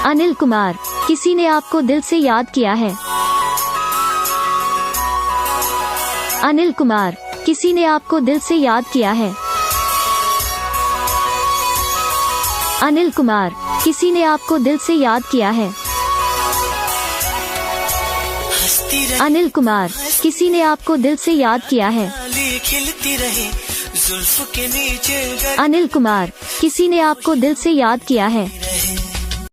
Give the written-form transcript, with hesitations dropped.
अनिल कुमार, किसी ने आपको दिल से याद किया है। अनिल कुमार, किसी ने आपको दिल से याद किया है। अनिल कुमार, किसी ने आपको दिल से याद किया है। अनिल कुमार, किसी ने आपको दिल से याद किया है। अनिल कुमार, किसी ने आपको दिल से याद किया है।